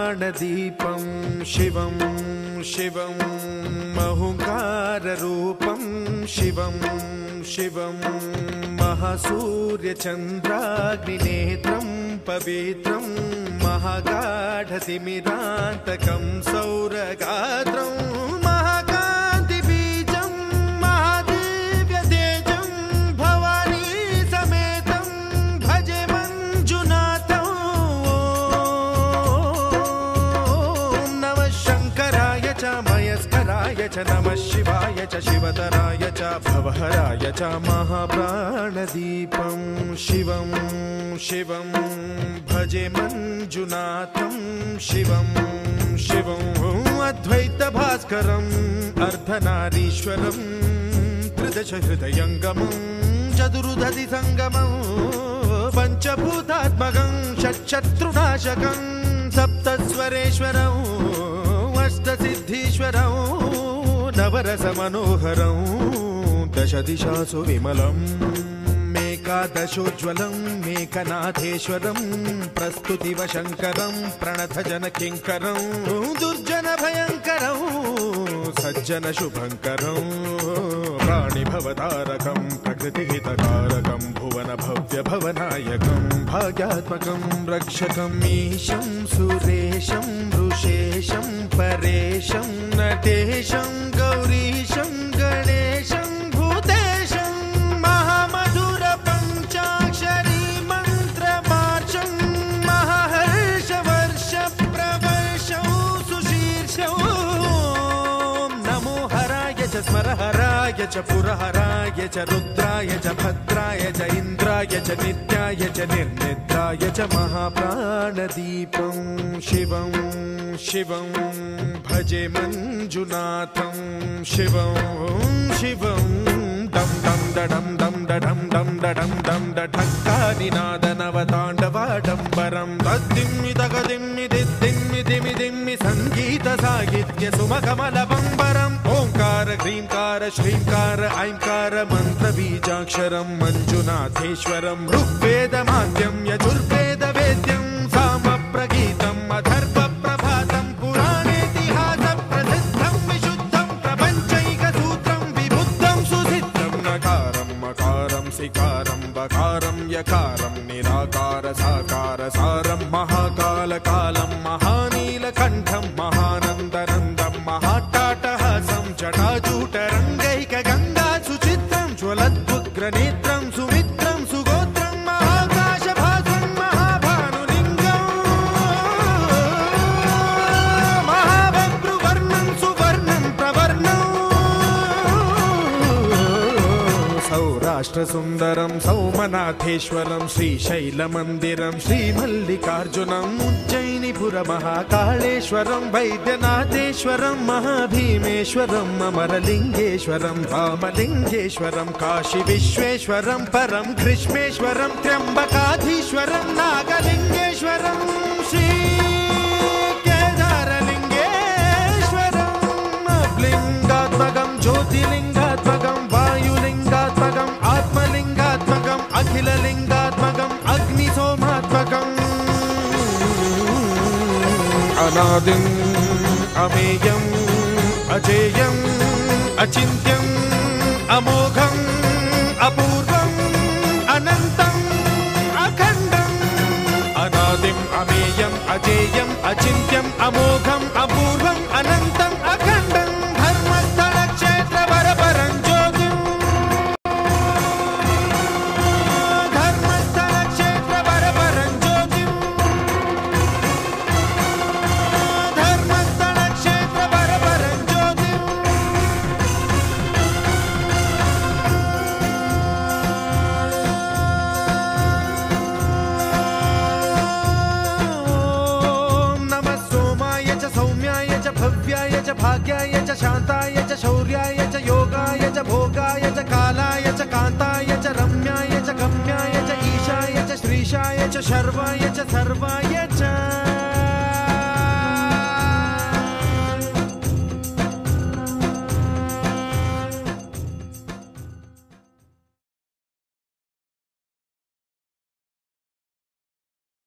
महाप्राणदीपं शिवं शिवं महुङ्काररूपं शिवं शिवं महासूर्यचन्द्राग्निनेत्रं पवित्रं महागाढतिमिरान्तकं सौरगात्रं महाकान्तिबीजं महादिव्यतेजं भवानी समेतं भजे मञ्जुनाथं। ॐ नमः शङ्कराय च मयस्कराय च नमः शिवाय च शिवतराय च भवहराय च महाप्राणदीपं शिवं शिवं भजे मञ्जुनाथं शिवं शिवं अद्वैतभास्करम् अर्धनारीश्वरं त्रिदशहृदयङ्गमं चतुर्दधिसङ्गमं पञ्चभूतात्मकं षट्शत्रुनाशकं सप्तस्वरेश्वरं अष्टसिद्धीश्वरं नवरसमनोहरं दशदिशासु विमलम् एकादशोज्ज्वलं मेकनाथेश्वरं प्रस्तुतिवशङ्करं प्रणतजनकिङ्करं दुर्जनभयङ्करं सज्जनशुभङ्करं प्राणिभवतारकं प्रकृतिहितकारकं भुवनभव्यभवनायकं भाग्यात्मकं रक्षकं ईशं सुरेशं ऋषेशं परेशं नटेशं गौरीशं गणेशं भूतेशं महामधुर पञ्चाक्षरी मन्त्रमार्चं महाहर्षवर्ष प्रवर्षं सुशीर्षं नमो हराय च स्मरहराय च पुरहराय च रुद्राय च भद्राय च इन्द्राय च नित्याय च निर्निद्राय च महाप्राणदीपं शिवं शिवं भजे मञ्जुनाथं शिवं शिवं दं दं दडं दं दडं दं दडं दं दठक्कानिनादनवताण्डवाडम्बरं तद्दिम्मि तगदिम्मि दिद्दिम्मि दिमि दिम्मि सङ्गीतसाहित्य सुमकमलबम्बरम् ओङ्कार ह्रीङ्कार श्रीङ्कार ऐङ्कार मन्त्रबीजाक्षरं मञ्जुनाथेश्वरं ऋग्वेदमाद्यं यजुर्वेदवेद्यं सामप्रगीतम् अथर्वप्रभातं पुराणेतिहासप्रसिद्धं विशुद्धं प्रपञ्चैकसूत्रं विबुद्धं सुसिद्धं नकारं मकारं सिकारं बकारं यकारं निराकार साकार सारं महाकालकालं महानीलकण्ठं महानन्दनन्दं महाट्टाटहासं जटाजूटरङ्गैकगङ्गा सुचित्रं ज्वलद्वुग्रनेत्रं सुमित्रं सुगोत्रं महाकाशभासं महाभानुलिङ्गं महाभद्रुवर्णं सुवर्णं प्रवर्णं सौराष्ट्रसुन्दरं सौमनाथेश्वरं श्रीशैलमन्दिरं श्रीमल्लिकार्जुनम् उज्जयिनीपुरमहाकाळेश्वरं वैद्यनाथेश्वरं महाभीमेश्वरम् अमरलिङ्गेश्वरं रामलिङ्गेश्वरं काशीविश्वेश्वरं परं कृष्णेश्वरं त्र्यम्बकाधीश्वरं नागलिङ्गेश्वरं श्रीकेदारलिङ्गेश्वरं लिङ्गात्मकं ज्योतिलिङ्गात्मकं वायुलिङ्गात्मकम् आत्मलिङ्गात्मकम् अखिललिङ्गात्मकम् अग्निसोमात्मकम् अनादिम् अमेयम् अजेयम् अचिन्त्यम् अमोघम् अपूर्वम् अनन्तम् अखण्डम् अनादिम् अमेयम् अजेयम् अचिन्त्यम् अमोघम् अपूर्वम् अनन्तम् अखण्डम् धर्मस्थलक्षेत्रवरपरं ज्योतिम् धर्मस्थलक्षेत्रवरपरं ज्योतिम् धर्मस्थलक्षेत्रवरपरं ज्योतिम् भव्याय च भाग्याय च शान्ताय च शौर्याय च योगाय च भोगाय च कालाय च कान्ताय च रम्याय च गम्याय च ईशाय च श्रीशाय च शर्वाय च सर्वाय च